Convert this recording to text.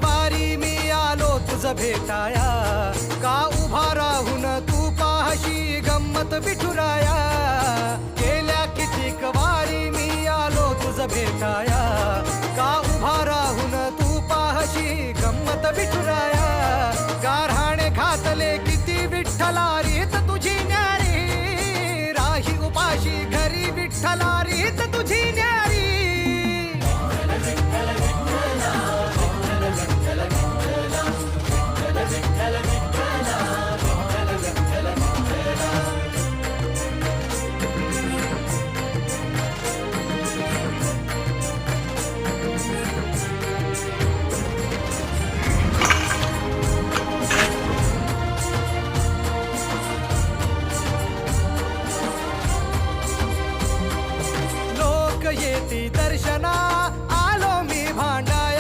वारी मी आलो तुझ भेटाया, का उभा राहून तू पाहशी गंमत विठुराया. गेल्या कितीक वारी मी आलो तुझ भेटाया, का उभा राहून तू पाहशी गंमत विठुराया. गारहाणे घातले किती विठ्ठला रीत तुझी न्यारी, राही उपाशी घरी विठ्ठला